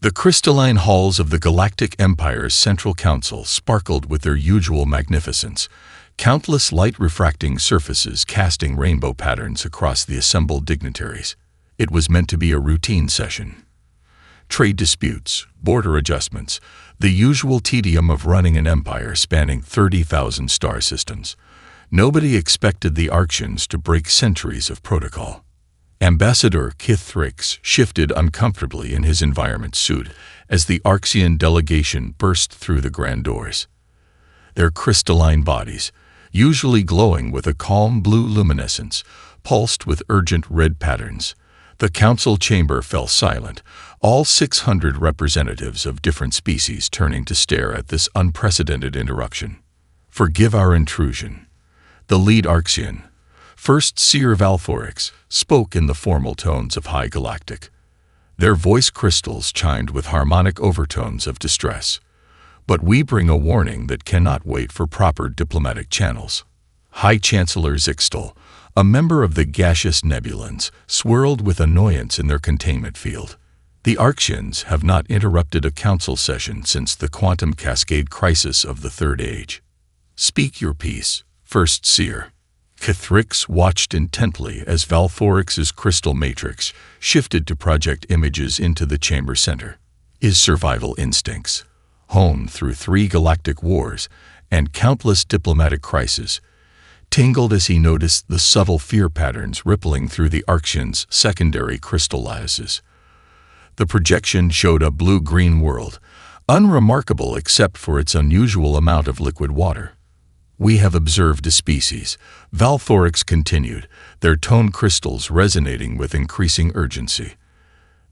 The crystalline halls of the Galactic Empire's Central Council sparkled with their usual magnificence, countless light-refracting surfaces casting rainbow patterns across the assembled dignitaries. It was meant to be a routine session. Trade disputes, border adjustments, the usual tedium of running an empire spanning 30,000 star systems. Nobody expected the Arctians to break centuries of protocol. Ambassador Kithrix shifted uncomfortably in his environment suit as the Arxian delegation burst through the grand doors. Their crystalline bodies, usually glowing with a calm blue luminescence, pulsed with urgent red patterns. The council chamber fell silent, all 600 representatives of different species turning to stare at this unprecedented interruption. "Forgive our intrusion." The lead Arxian, First Seer Valforix, spoke in the formal tones of High Galactic. Their voice crystals chimed with harmonic overtones of distress. "But we bring a warning that cannot wait for proper diplomatic channels." High Chancellor Zixtal, a member of the gaseous nebulans, swirled with annoyance in their containment field. "The Arctians have not interrupted a council session since the quantum cascade crisis of the Third Age." "Speak your piece, First Seer." Kithrix watched intently as Valforix's crystal matrix shifted to project images into the chamber center. His survival instincts, honed through 3 galactic wars and countless diplomatic crises, tingled as he noticed the subtle fear patterns rippling through the Arctians' secondary crystal lattices. The projection showed a blue-green world, unremarkable except for its unusual amount of liquid water. "We have observed a species," Valforix continued, their tone crystals resonating with increasing urgency.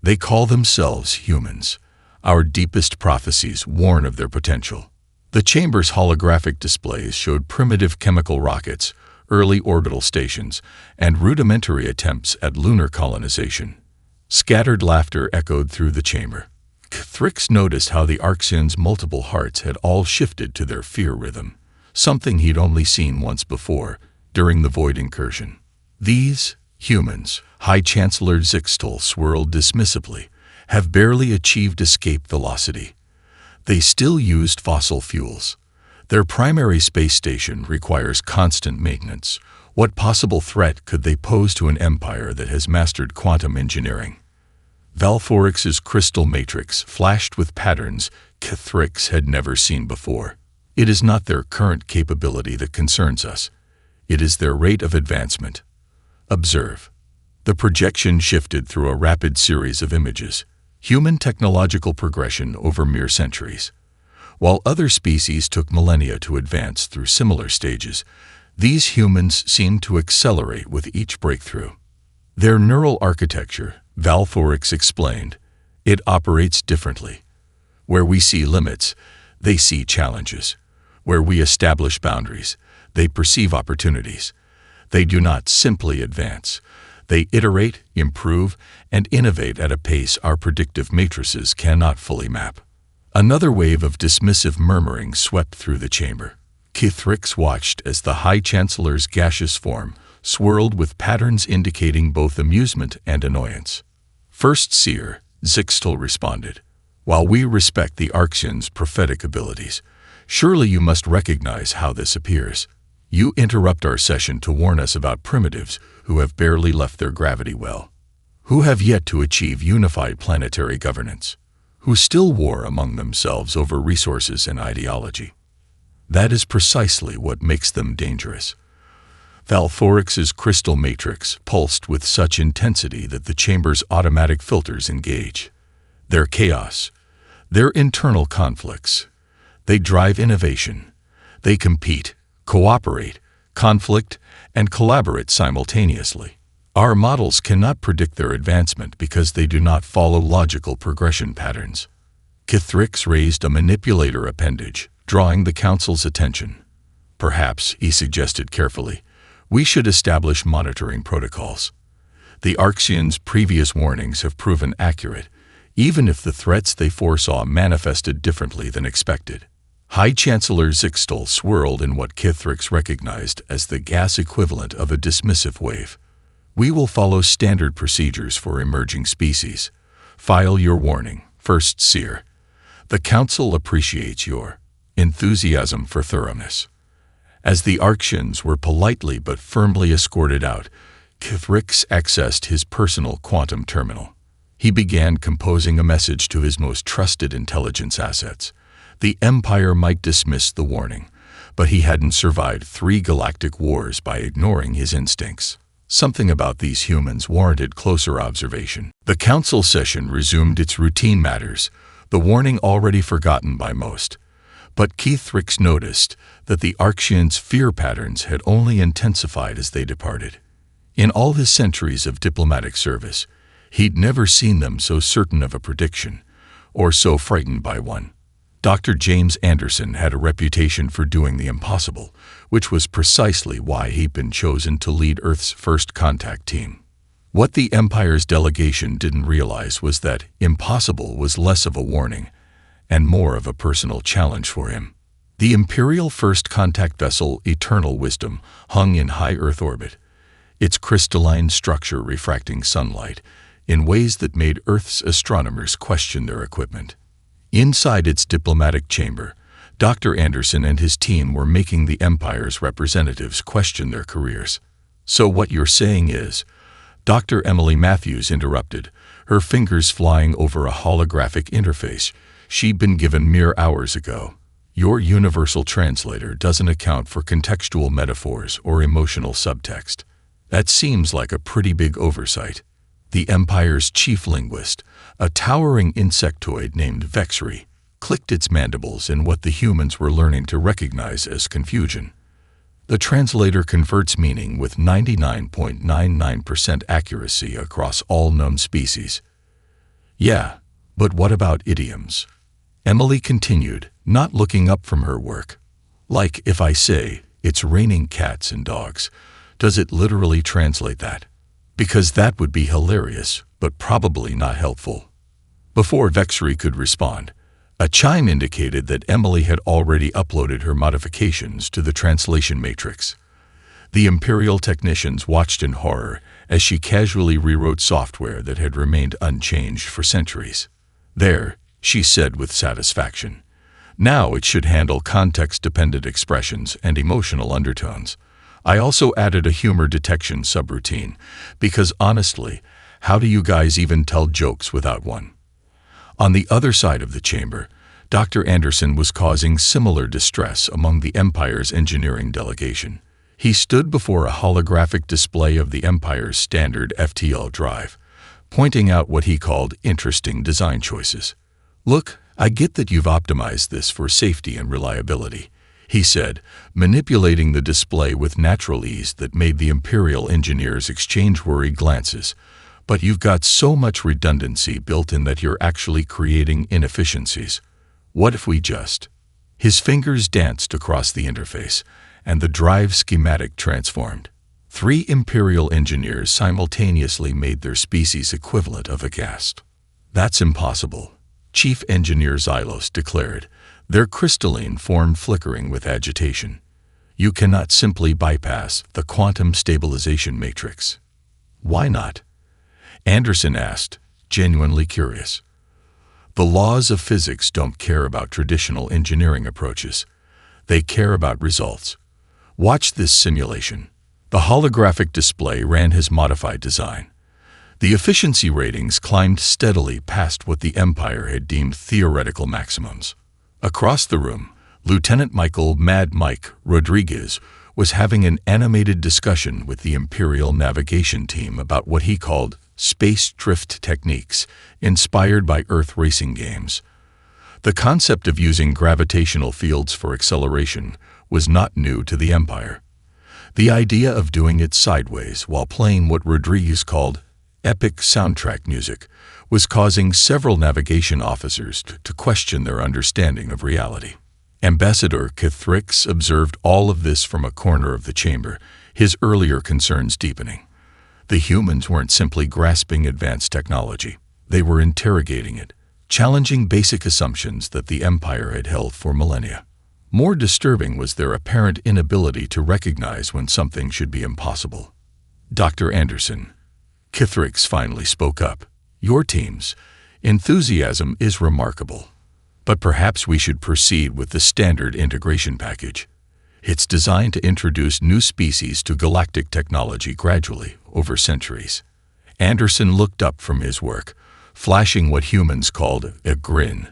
"They call themselves humans. Our deepest prophecies warn of their potential." The chamber's holographic displays showed primitive chemical rockets, early orbital stations, and rudimentary attempts at lunar colonization. Scattered laughter echoed through the chamber. Kithrix noticed how the Arxians' multiple hearts had all shifted to their fear rhythm, something he'd only seen once before, during the Void incursion. "These humans," High Chancellor Zixtal swirled dismissively, "have barely achieved escape velocity. They still used fossil fuels. Their primary space station requires constant maintenance. What possible threat could they pose to an empire that has mastered quantum engineering?" Valforix's crystal matrix flashed with patterns Kithrix had never seen before. "It is not their current capability that concerns us. It is their rate of advancement. Observe." The projection shifted through a rapid series of images, human technological progression over mere centuries. While other species took millennia to advance through similar stages, these humans seemed to accelerate with each breakthrough. "Their neural architecture," Valforix explained, "it operates differently. Where we see limits, they see challenges. Where we establish boundaries, they perceive opportunities. They do not simply advance. They iterate, improve, and innovate at a pace our predictive matrices cannot fully map." Another wave of dismissive murmuring swept through the chamber. Kithrix watched as the High Chancellor's gaseous form swirled with patterns indicating both amusement and annoyance. "First Seer," Zixtal responded, "while we respect the Arxians' prophetic abilities, surely you must recognize how this appears. You interrupt our session to warn us about primitives who have barely left their gravity well, who have yet to achieve unified planetary governance, who still war among themselves over resources and ideology. That is precisely what makes them dangerous." Valforix's crystal matrix pulsed with such intensity that the chamber's automatic filters engage. Their chaos, their internal conflicts, they drive innovation. They compete, cooperate, conflict, and collaborate simultaneously. Our models cannot predict their advancement because they do not follow logical progression patterns. Kithrix raised a manipulator appendage, drawing the council's attention. "Perhaps," he suggested carefully, "we should establish monitoring protocols. The Arxians' previous warnings have proven accurate, even if the threats they foresaw manifested differently than expected." High Chancellor Zixtal swirled in what Kithrix recognized as the gas equivalent of a dismissive wave. "We will follow standard procedures for emerging species. File your warning, First Seer. The Council appreciates your enthusiasm for thoroughness. As the Arctians were politely but firmly escorted out, Kithriks accessed his personal quantum terminal. He began composing a message to his most trusted intelligence assets. The Empire might dismiss the warning, but he hadn't survived 3 galactic wars by ignoring his instincts. Something about these humans warranted closer observation. The council session resumed its routine matters, the warning already forgotten by most. But Kithriks noticed that the Arctians' fear patterns had only intensified as they departed. In all his centuries of diplomatic service, he'd never seen them so certain of a prediction, or so frightened by one. Dr. James Anderson had a reputation for doing the impossible, which was precisely why he'd been chosen to lead Earth's first contact team. What the Empire's delegation didn't realize was that impossible was less of a warning and more of a personal challenge for him. The Imperial First Contact Vessel Eternal Wisdom hung in high Earth orbit, its crystalline structure refracting sunlight in ways that made Earth's astronomers question their equipment. Inside its diplomatic chamber, Dr. Anderson and his team were making the Empire's representatives question their careers. "So what you're saying is," Dr. Emily Matthews interrupted, her fingers flying over a holographic interface she'd been given mere hours ago, "your universal translator doesn't account for contextual metaphors or emotional subtext. That seems like a pretty big oversight." The Empire's chief linguist, a towering insectoid named Vexry, clicked its mandibles in what the humans were learning to recognize as confusion. The translator converts meaning with 99.99% accuracy across all known species. "Yeah, but what about idioms?" Emily continued, not looking up from her work. "Like if I say, 'It's raining cats and dogs,' does it literally translate that? Because that would be hilarious, but probably not helpful." Before Vexry could respond, a chime indicated that Emily had already uploaded her modifications to the translation matrix. The Imperial technicians watched in horror as she casually rewrote software that had remained unchanged for centuries. "There," she said with satisfaction. "Now it should handle context-dependent expressions and emotional undertones. I also added a humor detection subroutine, because honestly, how do you guys even tell jokes without one?" On the other side of the chamber, Dr. Anderson was causing similar distress among the Empire's engineering delegation. He stood before a holographic display of the Empire's standard FTL drive, pointing out what he called interesting design choices. "Look, I get that you've optimized this for safety and reliability," he said, manipulating the display with natural ease that made the Imperial engineers exchange worried glances. "But you've got so much redundancy built in that you're actually creating inefficiencies. What if we just—" His fingers danced across the interface, and the drive schematic transformed. 3 Imperial engineers simultaneously made their species equivalent of aghast. "That's impossible," Chief Engineer Xylos declared, their crystalline form flickering with agitation. "You cannot simply bypass the quantum stabilization matrix." "Why not?" Anderson asked, genuinely curious. "The laws of physics don't care about traditional engineering approaches. They care about results. Watch this simulation." The holographic display ran his modified design. The efficiency ratings climbed steadily past what the Empire had deemed theoretical maximums. Across the room, Lieutenant Michael "Mad Mike" Rodriguez was having an animated discussion with the Imperial navigation team about what he called space drift techniques inspired by Earth racing games. The concept of using gravitational fields for acceleration was not new to the Empire. The idea of doing it sideways while playing what Rodriguez called epic soundtrack music was causing several navigation officers to question their understanding of reality. Ambassador Kithriks observed all of this from a corner of the chamber, his earlier concerns deepening. The humans weren't simply grasping advanced technology. They were interrogating it, challenging basic assumptions that the Empire had held for millennia. More disturbing was their apparent inability to recognize when something should be impossible. "Dr. Anderson," Kithriks finally spoke up, "your teams, Enthusiasm is remarkable. But perhaps we should proceed with the standard integration package. It's designed to introduce new species to galactic technology gradually, over centuries. Anderson looked up from his work, flashing what humans called a grin,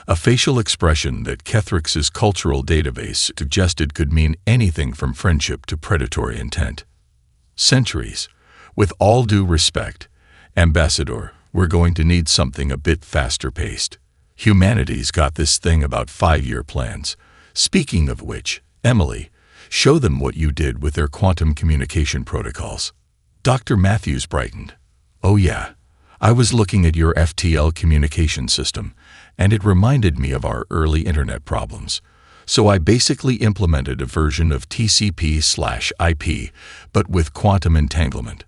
a facial expression that Kethrix's cultural database suggested could mean anything from friendship to predatory intent. Centuries. With all due respect, Ambassador, we're going to need something a bit faster paced. Humanity's got this thing about 5-year plans. Speaking of which, Emily, show them what you did with their quantum communication protocols. Dr. Matthews brightened. Oh yeah, I was looking at your FTL communication system, and it reminded me of our early internet problems. So I basically implemented a version of TCP/IP, but with quantum entanglement.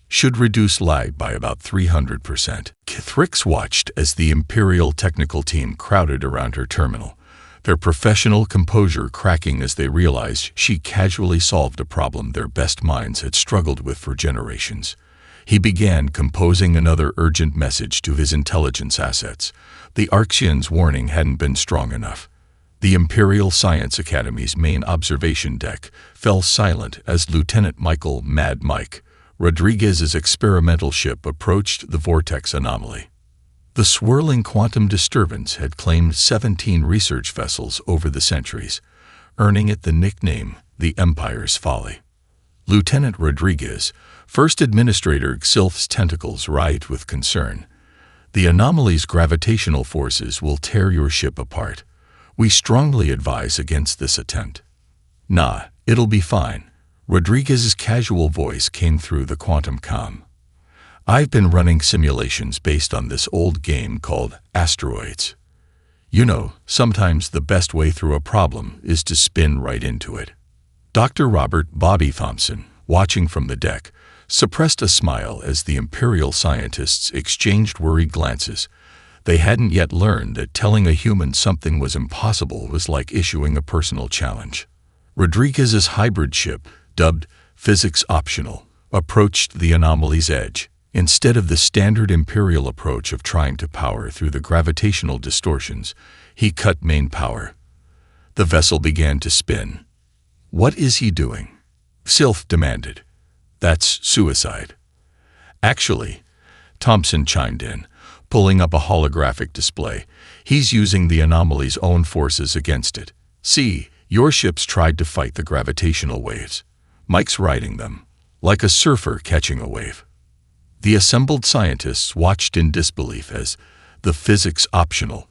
Should reduce lag by about 300%. Kethrix watched as the Imperial technical team crowded around her terminal, their professional composure cracking as they realized she casually solved a problem their best minds had struggled with for generations. He began composing another urgent message to his intelligence assets. The Arxians' warning hadn't been strong enough. The Imperial Science Academy's main observation deck fell silent as Lieutenant Michael "Mad Mike" Rodriguez's experimental ship approached the vortex anomaly. The swirling quantum disturbance had claimed 17 research vessels over the centuries, earning it the nickname the Empire's Folly. Lieutenant Rodriguez, First Administrator Xilf's tentacles writhed with concern. The anomaly's gravitational forces will tear your ship apart. We strongly advise against this attempt. Nah, it'll be fine. Rodriguez's casual voice came through the quantum comm. I've been running simulations based on this old game called Asteroids. You know, sometimes the best way through a problem is to spin right into it. Dr. Robert "Bobby" Thompson, watching from the deck, suppressed a smile as the Imperial scientists exchanged worried glances. They hadn't yet learned that telling a human something was impossible was like issuing a personal challenge. Rodriguez's hybrid ship, dubbed Physics Optional, approached the anomaly's edge. Instead of the standard Imperial approach of trying to power through the gravitational distortions, he cut main power. The vessel began to spin. What is he doing? Xilf demanded. That's suicide. Actually, Thompson chimed in, pulling up a holographic display. He's using the anomaly's own forces against it. See, your ships tried to fight the gravitational waves. Mike's riding them, like a surfer catching a wave. The assembled scientists watched in disbelief as the Physics Optional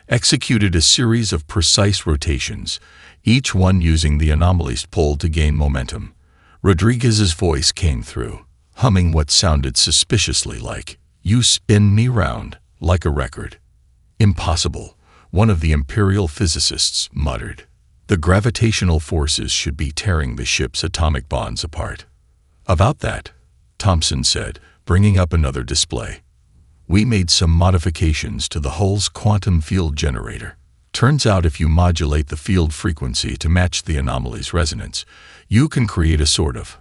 executed a series of precise rotations, each one using the anomaly's pull to gain momentum. Rodriguez's voice came through, humming what sounded suspiciously like, "You spin me round, like a record." Impossible, one of the Imperial physicists muttered. The gravitational forces should be tearing the ship's atomic bonds apart. About that, Thompson said, bringing up another display. We made some modifications to the hull's quantum field generator. Turns out if you modulate the field frequency to match the anomaly's resonance, you can create a sort of,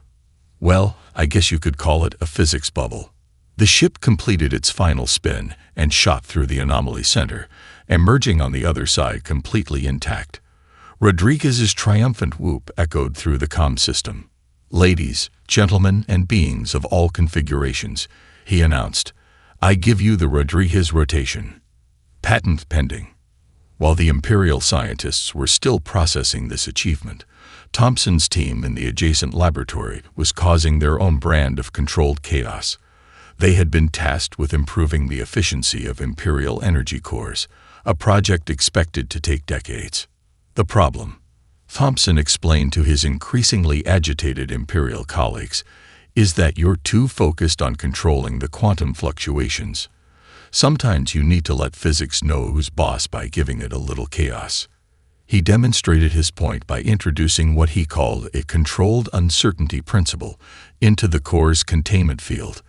well, I guess you could call it a physics bubble. The ship completed its final spin and shot through the anomaly center, emerging on the other side completely intact. Rodriguez's triumphant whoop echoed through the comm system. Ladies, gentlemen, and beings of all configurations, he announced, I give you the Rodriguez rotation. Patent pending. While the Imperial scientists were still processing this achievement, Thompson's team in the adjacent laboratory was causing their own brand of controlled chaos. They had been tasked with improving the efficiency of Imperial energy cores, a project expected to take decades. The problem, Thompson explained to his increasingly agitated Imperial colleagues, is that you're too focused on controlling the quantum fluctuations. Sometimes you need to let physics know who's boss by giving it a little chaos. He demonstrated his point by introducing what he called a controlled uncertainty principle into the core's containment field.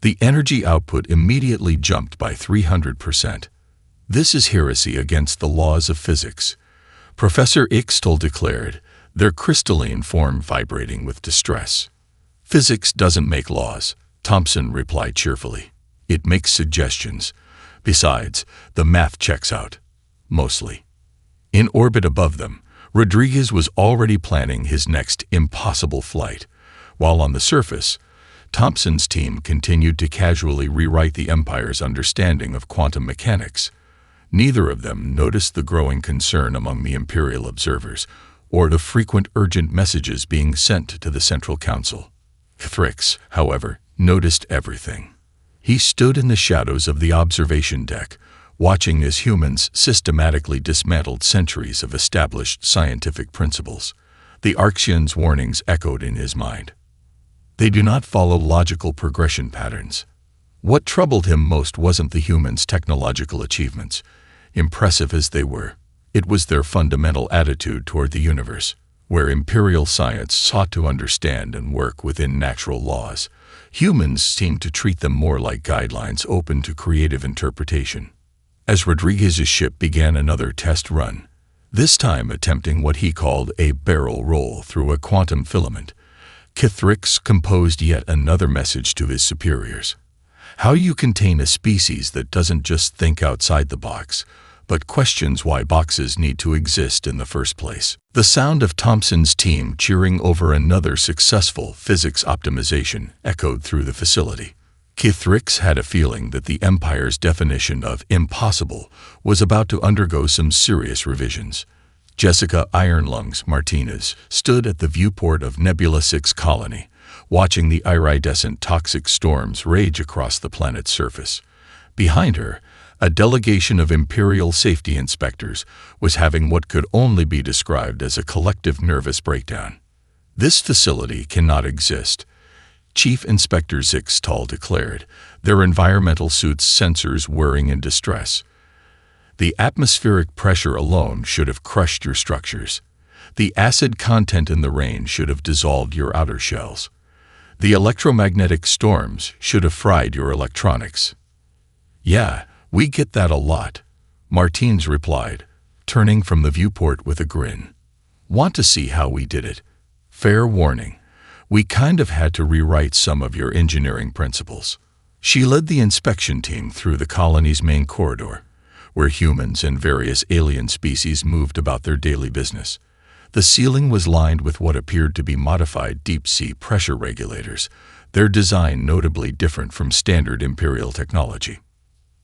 The energy output immediately jumped by 300%. This is heresy against the laws of physics. Professor Ixtel declared, their crystalline form vibrating with distress. Physics doesn't make laws, Thompson replied cheerfully. It makes suggestions. Besides, the math checks out. Mostly. In orbit above them, Rodriguez was already planning his next impossible flight, while on the surface, Thompson's team continued to casually rewrite the Empire's understanding of quantum mechanics. Neither of them noticed the growing concern among the Imperial observers, or the frequent urgent messages being sent to the Central Council. Thrix, however, noticed everything. He stood in the shadows of the observation deck, watching as humans systematically dismantled centuries of established scientific principles. The Arxians' warnings echoed in his mind. They do not follow logical progression patterns. What troubled him most wasn't the humans' technological achievements, impressive as they were. It was their fundamental attitude toward the universe, where imperial science sought to understand and work within natural laws. Humans seemed to treat them more like guidelines open to creative interpretation. As Rodriguez's ship began another test run, this time attempting what he called a barrel roll through a quantum filament, Kithrix composed yet another message to his superiors. How you contain a species that doesn't just think outside the box, but questions why boxes need to exist in the first place. The sound of Thompson's team cheering over another successful physics optimization echoed through the facility. Kithrix had a feeling that the Empire's definition of impossible was about to undergo some serious revisions. Jessica Ironlungs Martinez stood at the viewport of Nebula 6 colony, watching the iridescent toxic storms rage across the planet's surface. Behind her, a delegation of Imperial safety inspectors was having what could only be described as a collective nervous breakdown. This facility cannot exist, Chief Inspector Zixtal declared, their environmental suits' sensors whirring in distress. The atmospheric pressure alone should have crushed your structures. The acid content in the rain should have dissolved your outer shells. The electromagnetic storms should have fried your electronics. Yeah, we get that a lot, Martins replied, turning from the viewport with a grin. Want to see how we did it? Fair warning. We kind of had to rewrite some of your engineering principles. She led the inspection team through the colony's main corridor, where humans and various alien species moved about their daily business. The ceiling was lined with what appeared to be modified deep-sea pressure regulators, their design notably different from standard Imperial technology.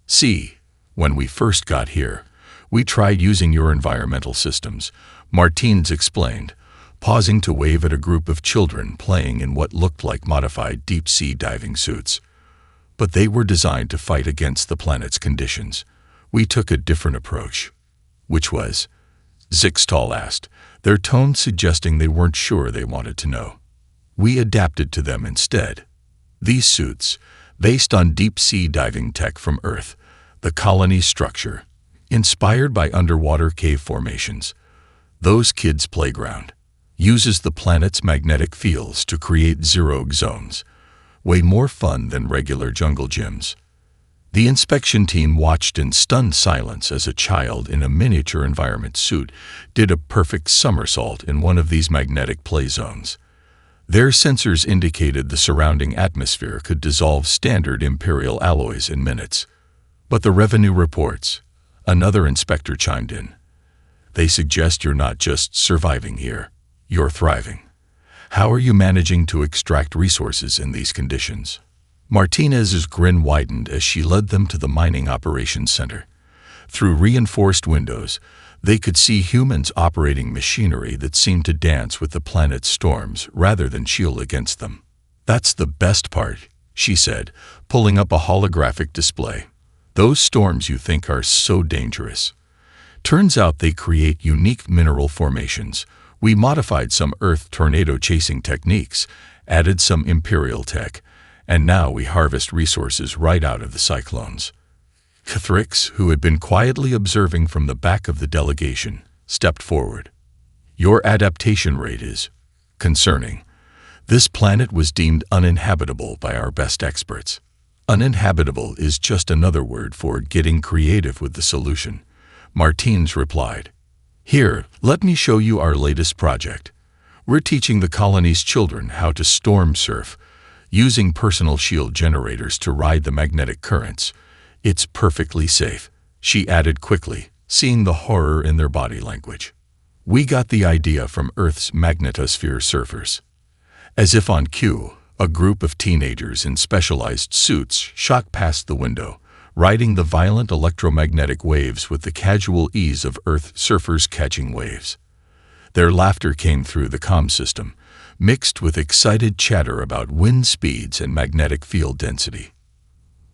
See, when we first got here, we tried using your environmental systems, Martins explained, pausing to wave at a group of children playing in what looked like modified deep-sea diving suits. But they were designed to fight against the planet's conditions. We took a different approach. Which was? Zixtal asked, their tone suggesting they weren't sure they wanted to know. We adapted to them instead. These suits, based on deep-sea diving tech from Earth, the colony's structure, inspired by underwater cave formations, those kids' playground, uses the planet's magnetic fields to create zero zones, way more fun than regular jungle gyms. The inspection team watched in stunned silence as a child in a miniature environment suit did a perfect somersault in one of these magnetic play zones. Their sensors indicated the surrounding atmosphere could dissolve standard Imperial alloys in minutes. But the revenue reports, another inspector chimed in. They suggest you're not just surviving here, you're thriving. How are you managing to extract resources in these conditions? Martinez's grin widened as she led them to the mining operations center. Through reinforced windows, they could see humans operating machinery that seemed to dance with the planet's storms rather than shield against them. That's the best part, she said, pulling up a holographic display. Those storms you think are so dangerous. Turns out they create unique mineral formations. We modified some Earth tornado-chasing techniques, added some Imperial tech, and now we harvest resources right out of the cyclones. Kithrix, who had been quietly observing from the back of the delegation, stepped forward. Your adaptation rate is concerning. This planet was deemed uninhabitable by our best experts. Uninhabitable is just another word for getting creative with the solution, Martins replied. Here, let me show you our latest project. We're teaching the colony's children how to storm surf, using personal shield generators to ride the magnetic currents. "It's perfectly safe," she added quickly, seeing the horror in their body language. "We got the idea from Earth's magnetosphere surfers." As if on cue, a group of teenagers in specialized suits shot past the window, riding the violent electromagnetic waves with the casual ease of Earth surfers catching waves. Their laughter came through the comm system, mixed with excited chatter about wind speeds and magnetic field density.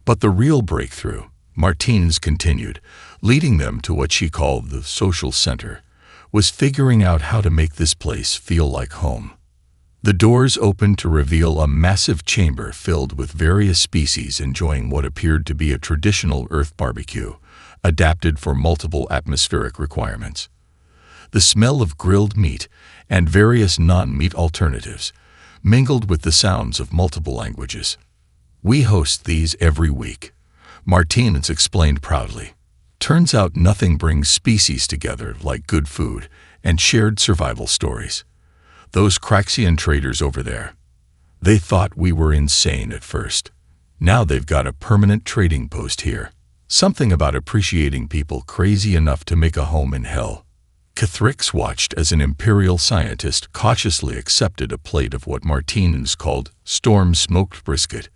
But the real breakthrough, Martinez continued, leading them to what she called the social center, was figuring out how to make this place feel like home. The doors opened to reveal a massive chamber filled with various species enjoying what appeared to be a traditional Earth barbecue, adapted for multiple atmospheric requirements. The smell of grilled meat and various non-meat alternatives mingled with the sounds of multiple languages. "We host these every week," Martinez explained proudly. "Turns out nothing brings species together like good food and shared survival stories. Those Craxian traders over there, they thought we were insane at first. Now they've got a permanent trading post here. Something about appreciating people crazy enough to make a home in hell." Cathrix watched as an imperial scientist cautiously accepted a plate of what Martinez called storm-smoked brisket.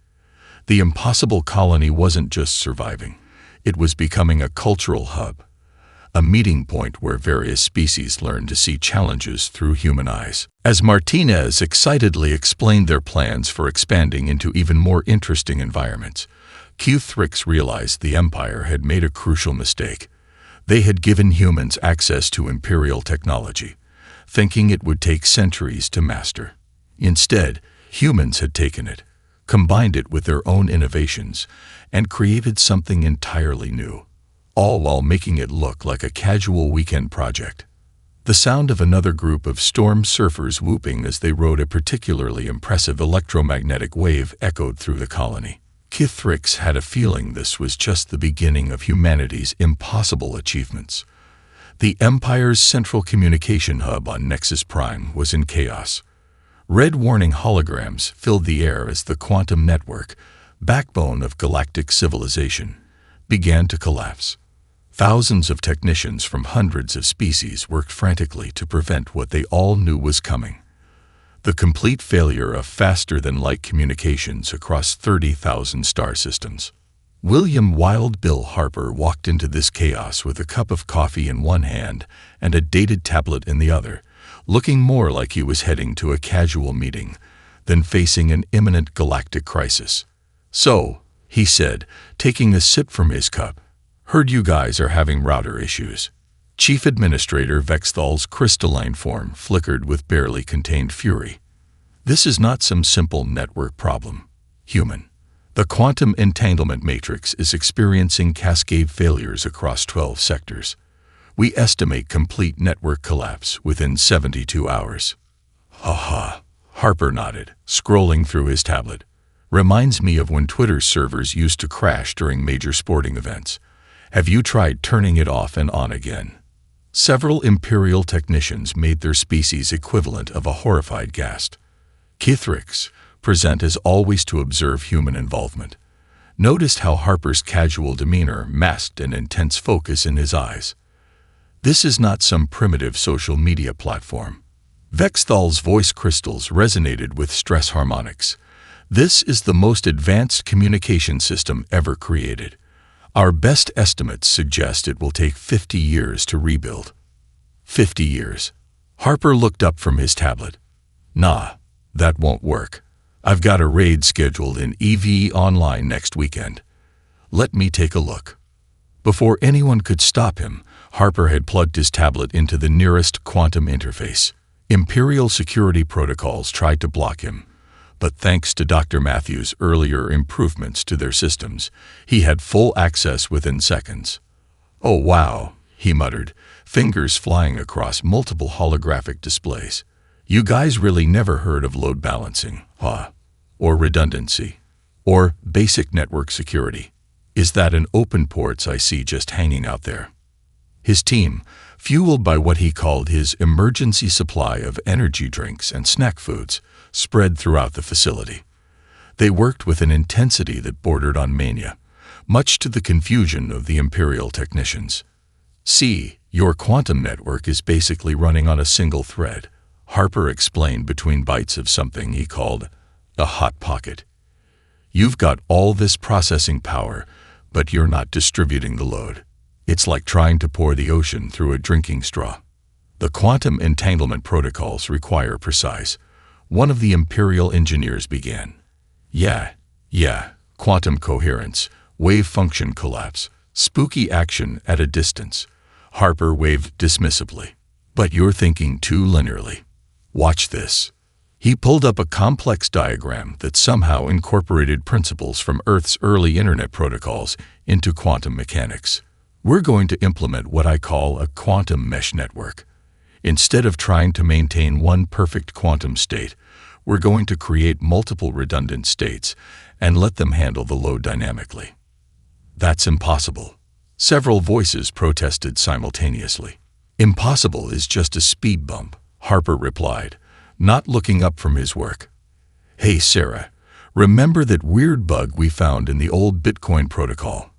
The impossible colony wasn't just surviving. It was becoming a cultural hub, a meeting point where various species learned to see challenges through human eyes. As Martinez excitedly explained their plans for expanding into even more interesting environments, Cathrix realized the Empire had made a crucial mistake. They had given humans access to Imperial technology, thinking it would take centuries to master. Instead, humans had taken it, combined it with their own innovations, and created something entirely new, all while making it look like a casual weekend project. The sound of another group of storm surfers whooping as they rode a particularly impressive electromagnetic wave echoed through the colony. Cathrix had a feeling this was just the beginning of humanity's impossible achievements. The Empire's central communication hub on Nexus Prime was in chaos. Red warning holograms filled the air as the quantum network, backbone of galactic civilization, began to collapse. Thousands of technicians from hundreds of species worked frantically to prevent what they all knew was coming: the complete failure of faster-than-light communications across 30,000 star systems. William Wild Bill Harper walked into this chaos with a cup of coffee in one hand and a dated tablet in the other, looking more like he was heading to a casual meeting than facing an imminent galactic crisis. "So," he said, taking a sip from his cup, "heard you guys are having router issues." Chief Administrator Vexthal's crystalline form flickered with barely contained fury. "This is not some simple network problem, human. The quantum entanglement matrix is experiencing cascade failures across 12 sectors. We estimate complete network collapse within 72 hours. "Aha," Harper nodded, scrolling through his tablet. "Reminds me of when Twitter's servers used to crash during major sporting events. Have you tried turning it off and on again?" Several Imperial technicians made their species equivalent of a horrified gasp. Cathrix, present as always to observe human involvement, noticed how Harper's casual demeanor masked an intense focus in his eyes. "This is not some primitive social media platform." Vexthal's voice crystals resonated with stress harmonics. "This is the most advanced communication system ever created. Our best estimates suggest it will take 50 years to rebuild." 50 years. Harper looked up from his tablet. "Nah, that won't work. I've got a raid scheduled in EVE Online next weekend. Let me take a look." Before anyone could stop him, Harper had plugged his tablet into the nearest quantum interface. Imperial security protocols tried to block him, but thanks to Dr. Matthews' earlier improvements to their systems, he had full access within seconds. "Oh wow," he muttered, fingers flying across multiple holographic displays. "You guys really never heard of load balancing, huh? Or redundancy? Or basic network security? Is that an open ports I see just hanging out there?" His team, fueled by what he called his emergency supply of energy drinks and snack foods, spread throughout the facility. They worked with an intensity that bordered on mania, much to the confusion of the Imperial technicians. "See, your quantum network is basically running on a single thread," Harper explained between bites of something he called a hot pocket. "You've got all this processing power, but you're not distributing the load. It's like trying to pour the ocean through a drinking straw. The quantum entanglement protocols require precise." One of the Imperial engineers began. Yeah, quantum coherence, wave function collapse, spooky action at a distance." Harper waved dismissively. "But you're thinking too linearly. Watch this." He pulled up a complex diagram that somehow incorporated principles from Earth's early internet protocols into quantum mechanics. "We're going to implement what I call a quantum mesh network. Instead of trying to maintain one perfect quantum state, we're going to create multiple redundant states and let them handle the load dynamically." "That's impossible," several voices protested simultaneously. "Impossible is just a speed bump," Harper replied, not looking up from his work. "Hey, Sarah, remember that weird bug we found in the old Bitcoin protocol?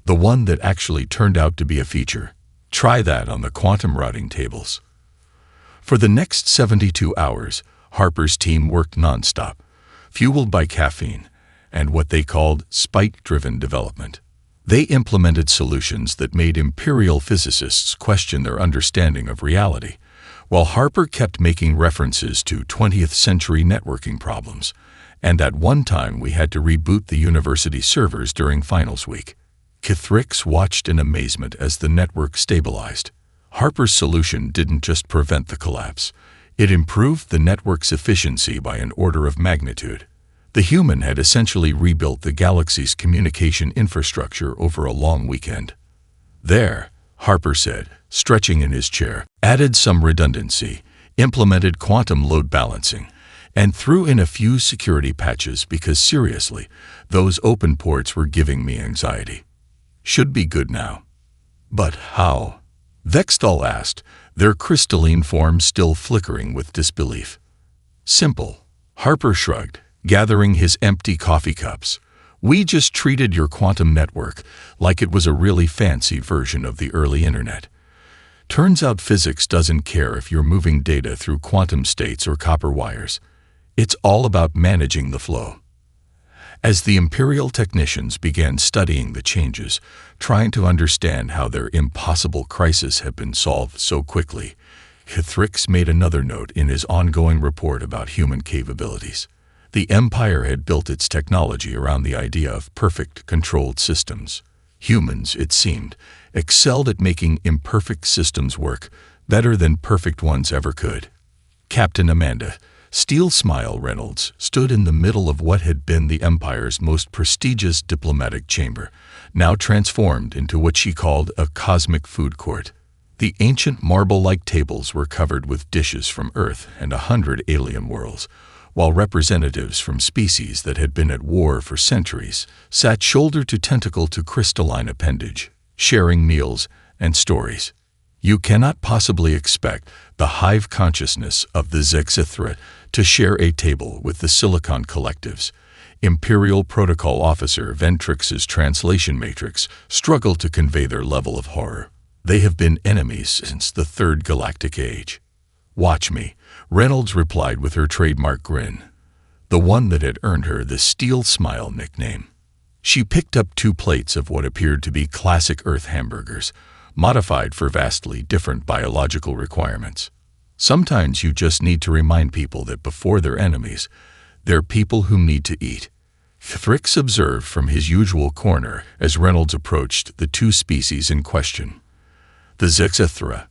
The one that actually turned out to be a feature? Try that on the quantum routing tables." For the next 72 hours, Harper's team worked nonstop, fueled by caffeine and what they called spike-driven development. They implemented solutions that made Imperial physicists question their understanding of reality, while Harper kept making references to 20th century networking problems, and at one time we had to reboot the university servers during finals week. Kithrix watched in amazement as the network stabilized. Harper's solution didn't just prevent the collapse, it improved the network's efficiency by an order of magnitude. The human had essentially rebuilt the galaxy's communication infrastructure over a long weekend. "There," Harper said, stretching in his chair, "added some redundancy, implemented quantum load balancing, and threw in a few security patches because seriously, those open ports were giving me anxiety. Should be good now." "But how?" Vexthal asked, their crystalline form still flickering with disbelief. "Simple," Harper shrugged, gathering his empty coffee cups. "We just treated your quantum network like it was a really fancy version of the early internet. Turns out physics doesn't care if you're moving data through quantum states or copper wires. It's all about managing the flow." As the Imperial technicians began studying the changes, trying to understand how their impossible crisis had been solved so quickly, Kithrix made another note in his ongoing report about human capabilities. The Empire had built its technology around the idea of perfect, controlled systems. Humans, it seemed, excelled at making imperfect systems work better than perfect ones ever could. Captain Amanda Steel Smile Reynolds stood in the middle of what had been the Empire's most prestigious diplomatic chamber, now transformed into what she called a cosmic food court. The ancient marble-like tables were covered with dishes from Earth and 100 alien worlds, while representatives from species that had been at war for centuries sat shoulder to tentacle to crystalline appendage, sharing meals and stories. You cannot possibly expect the hive consciousness of the Zexithra to share a table with the Silicon Collectives. Imperial Protocol Officer Ventrix's translation matrix struggled to convey their level of horror. They have been enemies since the Third Galactic Age. "Watch me," Reynolds replied with her trademark grin, the one that had earned her the Steel Smile nickname. She picked up 2 plates of what appeared to be classic Earth hamburgers, modified for vastly different biological requirements. Sometimes you just need to remind people that before they're enemies, they're people who need to eat. Thrix observed from his usual corner as Reynolds approached the 2 species in question. The Zexithra,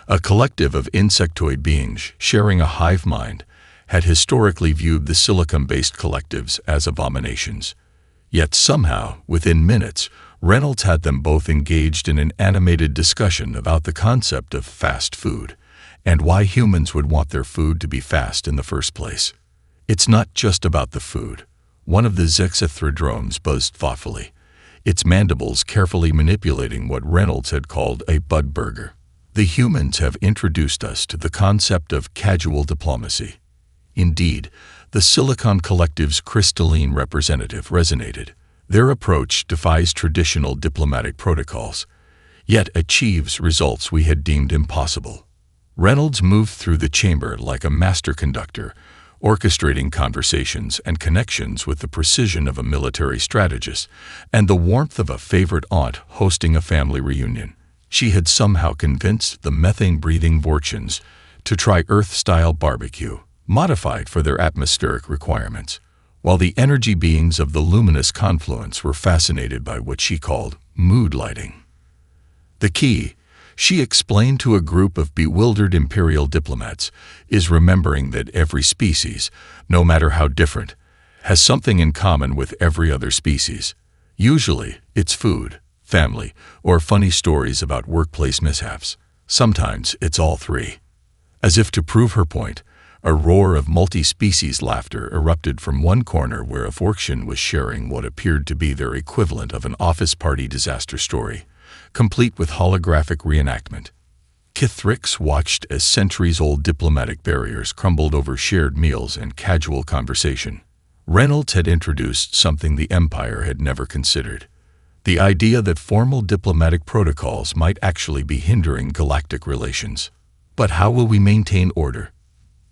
a collective of insectoid beings sharing a hive mind, had historically viewed the silicon-based collectives as abominations. Yet somehow, within minutes, Reynolds had them both engaged in an animated discussion about the concept of fast food, and why humans would want their food to be fast in the first place. "It's not just about the food," one of the Zexithra drones buzzed thoughtfully, its mandibles carefully manipulating what Reynolds had called a bud burger. "The humans have introduced us to the concept of casual diplomacy." Indeed, the Silicon Collective's crystalline representative resonated, Their approach defies traditional diplomatic protocols, yet achieves results we had deemed impossible. Reynolds moved through the chamber like a master conductor, orchestrating conversations and connections with the precision of a military strategist and the warmth of a favorite aunt hosting a family reunion. She had somehow convinced the methane-breathing Vortians to try Earth-style barbecue, modified for their atmospheric requirements, while the energy beings of the luminous confluence were fascinated by what she called mood lighting. The key, she explained to a group of bewildered imperial diplomats, is remembering that every species, no matter how different, has something in common with every other species. Usually, it's food, family, or funny stories about workplace mishaps. Sometimes it's all three. As if to prove her point, a roar of multi-species laughter erupted from one corner where a Vortian was sharing what appeared to be their equivalent of an office party disaster story, complete with holographic reenactment. Kithrix watched as centuries-old diplomatic barriers crumbled over shared meals and casual conversation. Reynolds had introduced something the Empire had never considered: the idea that formal diplomatic protocols might actually be hindering galactic relations. But how will we maintain order?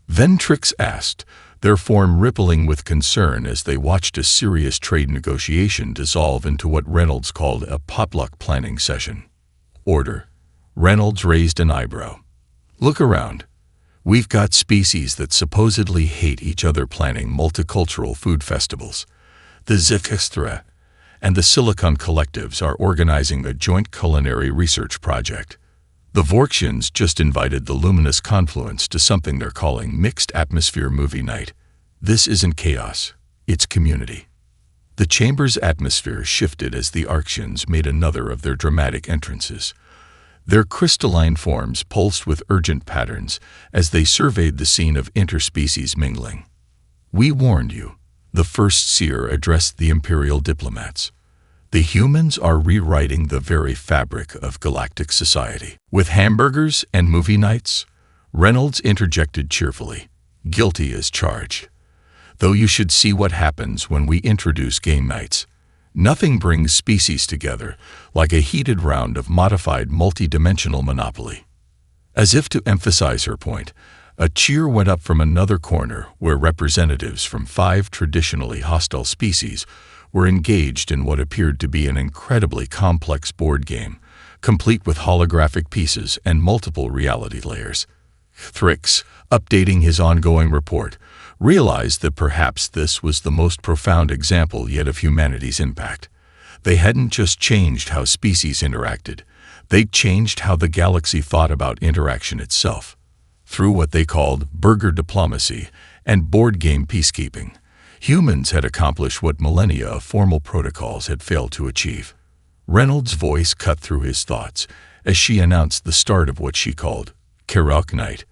Ventrix asked, their form rippling with concern as they watched a serious trade negotiation dissolve into what Reynolds called a potluck planning session. Order. Reynolds raised an eyebrow. Look around. We've got species that supposedly hate each other planning multicultural food festivals. The Zikistra and the Silicon Collectives are organizing a joint culinary research project. The Vortians just invited the luminous confluence to something they're calling Mixed Atmosphere Movie Night. This isn't chaos, it's community. The chamber's atmosphere shifted as the Arctians made another of their dramatic entrances. Their crystalline forms pulsed with urgent patterns as they surveyed the scene of interspecies mingling. We warned you, the first seer addressed the Imperial diplomats. The humans are rewriting the very fabric of galactic society. With hamburgers and movie nights, Reynolds interjected cheerfully, guilty as charged. Though you should see what happens when we introduce game nights. Nothing brings species together like a heated round of modified multi-dimensional Monopoly. As if to emphasize her point, a cheer went up from another corner where representatives from 5 traditionally hostile species were engaged in what appeared to be an incredibly complex board game, complete with holographic pieces and multiple reality layers. Thrix, updating his ongoing report, realized that perhaps this was the most profound example yet of humanity's impact. They hadn't just changed how species interacted, they'd changed how the galaxy thought about interaction itself. Through what they called burger diplomacy and board game peacekeeping, humans had accomplished what millennia of formal protocols had failed to achieve. Reynolds' voice cut through his thoughts as she announced the start of what she called Karaoke Night,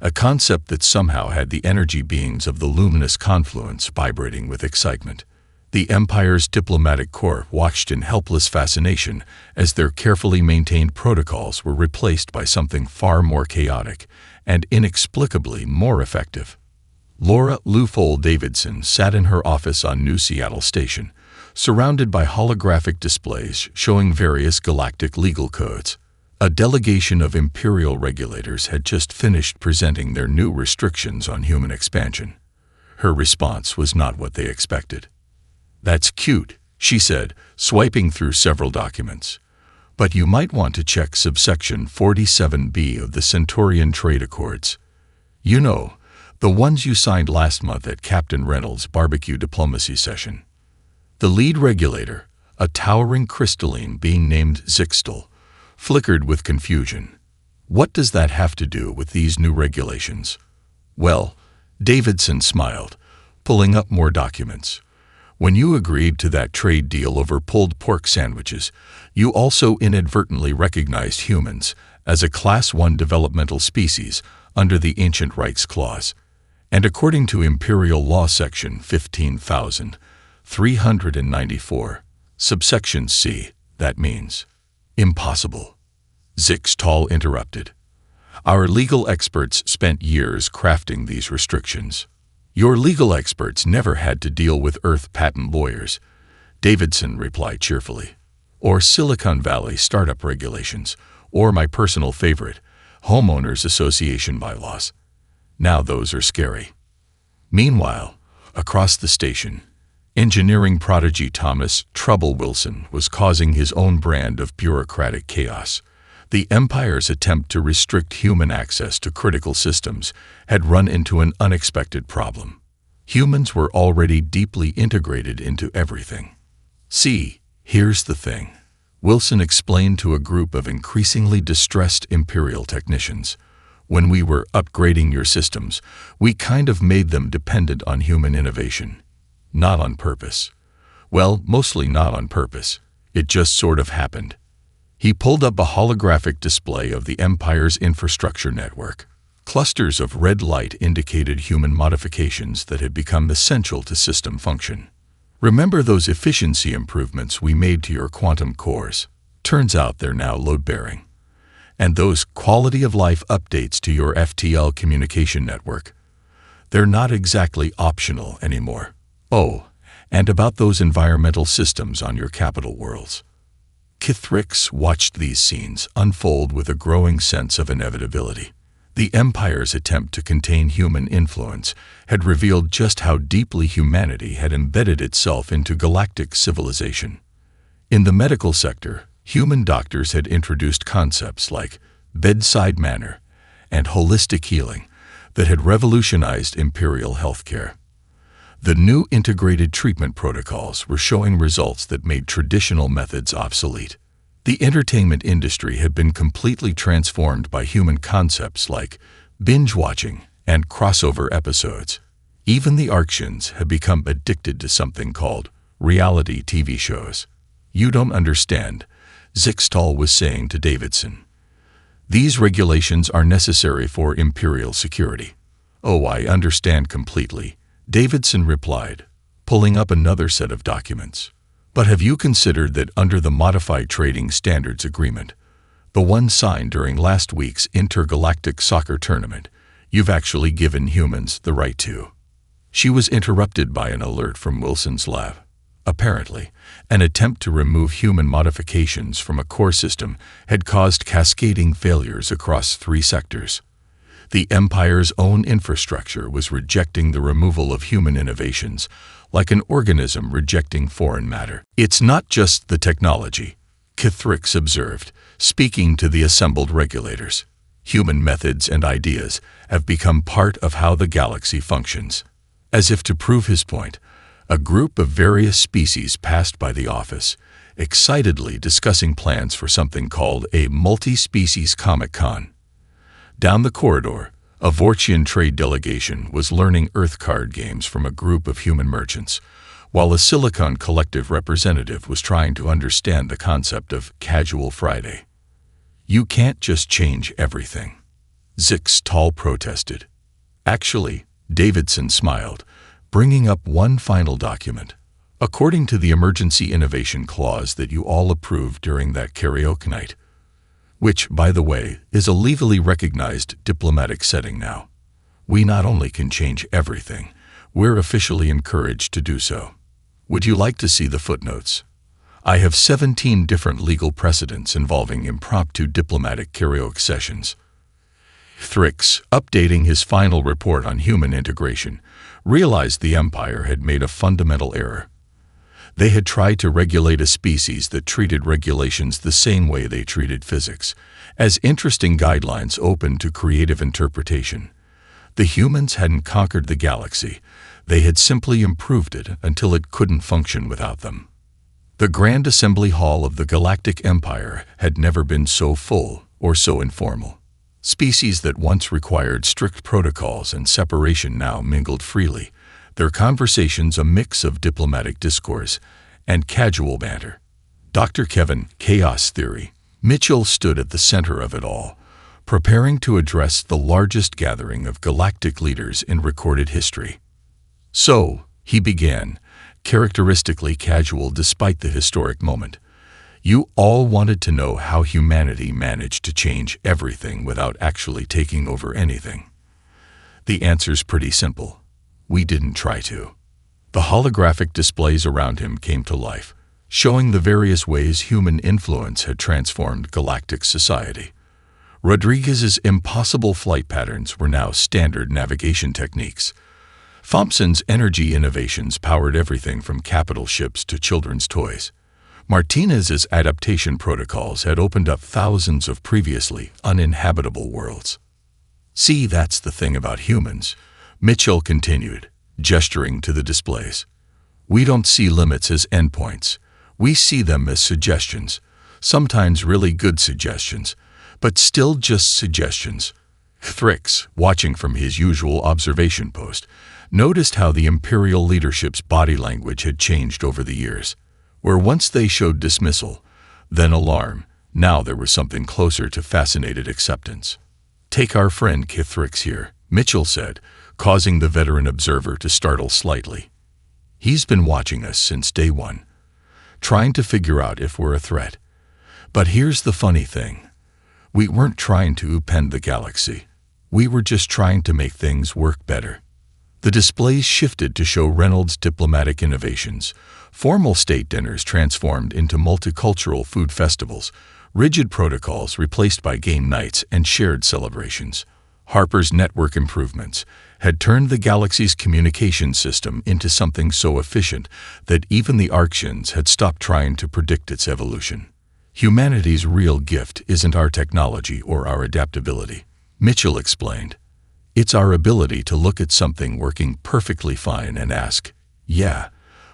a concept that somehow had the energy beings of the luminous confluence vibrating with excitement. The Empire's diplomatic corps watched in helpless fascination as their carefully maintained protocols were replaced by something far more chaotic and inexplicably more effective. Laura Lufole Davidson sat in her office on New Seattle Station, surrounded by holographic displays showing various galactic legal codes. A delegation of imperial regulators had just finished presenting their new restrictions on human expansion. Her response was not what they expected. "That's cute," she said, swiping through several documents. "But you might want to check subsection 47B of the Centaurian Trade Accords. You know, the ones you signed last month at Captain Reynolds' barbecue diplomacy session." The lead regulator, a towering crystalline being named Zixtel, flickered with confusion. "What does that have to do with these new regulations?" "Well," Davidson smiled, pulling up more documents. "When you agreed to that trade deal over pulled pork sandwiches, you also inadvertently recognized humans as a Class 1 developmental species under the Ancient Rights Clause. And according to Imperial Law Section 15,394, subsection C, that means impossible." Zixtal interrupted. "Our legal experts spent years crafting these restrictions. Your legal experts never had to deal with Earth patent lawyers." Davidson replied cheerfully. Or Silicon Valley startup regulations, or my personal favorite, homeowners association bylaws. Now those are scary. Meanwhile, across the station, engineering prodigy Thomas "Trouble" Wilson was causing his own brand of bureaucratic chaos. The Empire's attempt to restrict human access to critical systems had run into an unexpected problem. Humans were already deeply integrated into everything. See, here's the thing, Wilson explained to a group of increasingly distressed Imperial technicians. When we were upgrading your systems, we kind of made them dependent on human innovation. Not on purpose. Well, mostly not on purpose. It just sort of happened. He pulled up a holographic display of the Empire's infrastructure network. Clusters of red light indicated human modifications that had become essential to system function. Remember those efficiency improvements we made to your quantum cores? Turns out they're now load-bearing. And those quality-of-life updates to your FTL communication network? They're not exactly optional anymore. Oh, and about those environmental systems on your capital worlds. Kithrix watched these scenes unfold with a growing sense of inevitability. The Empire's attempt to contain human influence had revealed just how deeply humanity had embedded itself into galactic civilization. In the medical sector, human doctors had introduced concepts like bedside manner and holistic healing that had revolutionized Imperial healthcare. The new integrated treatment protocols were showing results that made traditional methods obsolete. The entertainment industry had been completely transformed by human concepts like binge watching and crossover episodes. Even the Arctians had become addicted to something called reality TV shows. You don't understand, Zixtal was saying to Davidson. These regulations are necessary for Imperial security. Oh, I understand completely, Davidson replied, pulling up another set of documents. But have you considered that under the Modified Trading Standards Agreement, the one signed during last week's intergalactic soccer tournament, you've actually given humans the right to? She was interrupted by an alert from Wilson's lab. Apparently, an attempt to remove human modifications from a core system had caused cascading failures across 3 sectors. The Empire's own infrastructure was rejecting the removal of human innovations, like an organism rejecting foreign matter. It's not just the technology, Kithrix observed, speaking to the assembled regulators. Human methods and ideas have become part of how the galaxy functions. As if to prove his point, a group of various species passed by the office, excitedly discussing plans for something called a multi-species Comic-Con. Down the corridor, a Vortian trade delegation was learning Earth card games from a group of human merchants, while a Silicon Collective representative was trying to understand the concept of Casual Friday. You can't just change everything, Zixtal protested. Actually, Davidson smiled, bringing up one final document. According to the Emergency Innovation Clause that you all approved during that karaoke night, which, by the way, is a legally recognized diplomatic setting now. We not only can change everything, we're officially encouraged to do so. Would you like to see the footnotes? I have 17 different legal precedents involving impromptu diplomatic karaoke sessions. Thrix, updating his final report on human integration, realized the Empire had made a fundamental error. They had tried to regulate a species that treated regulations the same way they treated physics, as interesting guidelines open to creative interpretation. The humans hadn't conquered the galaxy, they had simply improved it until it couldn't function without them. The Grand Assembly Hall of the Galactic Empire had never been so full or so informal. Species that once required strict protocols and separation now mingled freely, their conversations a mix of diplomatic discourse and casual banter. Dr. Kevin, Chaos Theory, Mitchell stood at the center of it all, preparing to address the largest gathering of galactic leaders in recorded history. So, he began, characteristically casual despite the historic moment. You all wanted to know how humanity managed to change everything without actually taking over anything. The answer's pretty simple. We didn't try to. The holographic displays around him came to life, showing the various ways human influence had transformed galactic society. Rodriguez's impossible flight patterns were now standard navigation techniques. Thompson's energy innovations powered everything from capital ships to children's toys. Martinez's adaptation protocols had opened up thousands of previously uninhabitable worlds. "See, that's the thing about humans," Mitchell continued, gesturing to the displays. "We don't see limits as endpoints. We see them as suggestions, sometimes really good suggestions, but still just suggestions." Thrix, watching from his usual observation post, noticed how the Imperial leadership's body language had changed over the years. Where once they showed dismissal, then alarm, now there was something closer to fascinated acceptance. "Take our friend Thrix here," Mitchell said, causing the veteran observer to startle slightly. "He's been watching us since day one, trying to figure out if we're a threat. But here's the funny thing. We weren't trying to upend the galaxy. We were just trying to make things work better." The displays shifted to show Reynolds' diplomatic innovations. Formal state dinners transformed into multicultural food festivals, rigid protocols replaced by game nights and shared celebrations. Harper's network improvements had turned the galaxy's communication system into something so efficient that even the Arctians had stopped trying to predict its evolution. "Humanity's real gift isn't our technology or our adaptability," Mitchell explained. "It's our ability to look at something working perfectly fine and ask, yeah,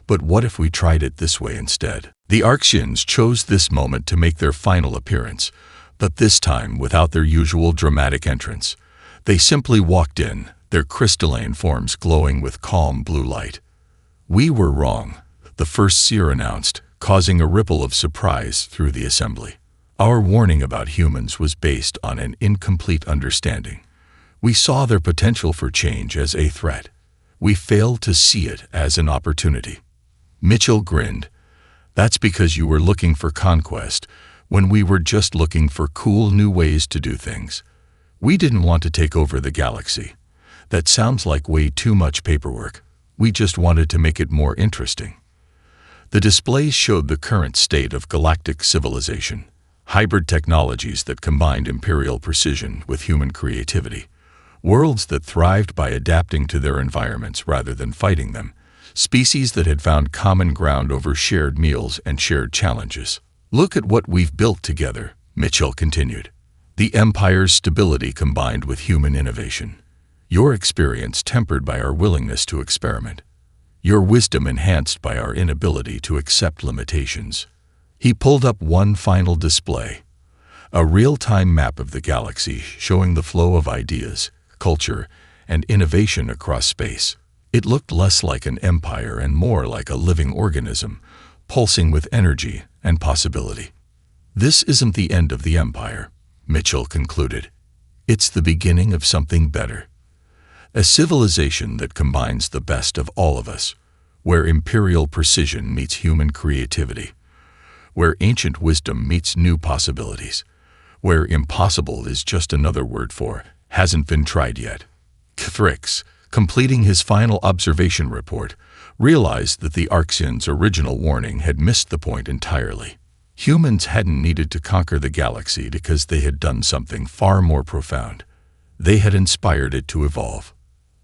but what if we tried it this way instead?" The Arctians chose this moment to make their final appearance, but this time without their usual dramatic entrance. They simply walked in, their crystalline forms glowing with calm blue light. "We were wrong," the first seer announced, causing a ripple of surprise through the assembly. "Our warning about humans was based on an incomplete understanding. We saw their potential for change as a threat. We failed to see it as an opportunity." Mitchell grinned. "That's because you were looking for conquest when we were just looking for cool new ways to do things. We didn't want to take over the galaxy. That sounds like way too much paperwork. We just wanted to make it more interesting." The displays showed the current state of galactic civilization, hybrid technologies that combined imperial precision with human creativity. Worlds that thrived by adapting to their environments rather than fighting them. Species that had found common ground over shared meals and shared challenges. "Look at what we've built together," Mitchell continued. "The Empire's stability combined with human innovation. Your experience tempered by our willingness to experiment. Your wisdom enhanced by our inability to accept limitations." He pulled up one final display. A real-time map of the galaxy showing the flow of ideas, culture, and innovation across space. It looked less like an empire and more like a living organism, pulsing with energy and possibility. "This isn't the end of the empire," Mitchell concluded. "It's the beginning of something better. A civilization that combines the best of all of us, where imperial precision meets human creativity, where ancient wisdom meets new possibilities, where impossible is just another word for hasn't been tried yet." Thrix, completing his final observation report, realized that the Arctians' original warning had missed the point entirely. Humans hadn't needed to conquer the galaxy because they had done something far more profound. They had inspired it to evolve.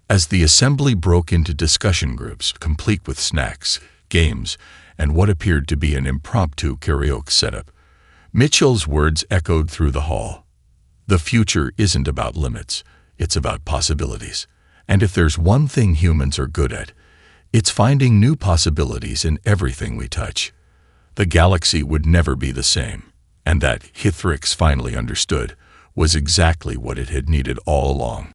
As the assembly broke into discussion groups, complete with snacks, games, and what appeared to be an impromptu karaoke setup, Mitchell's words echoed through the hall. "The future isn't about limits, it's about possibilities. And if there's one thing humans are good at, it's finding new possibilities in everything we touch." The galaxy would never be the same, and that, Thrix finally understood, was exactly what it had needed all along.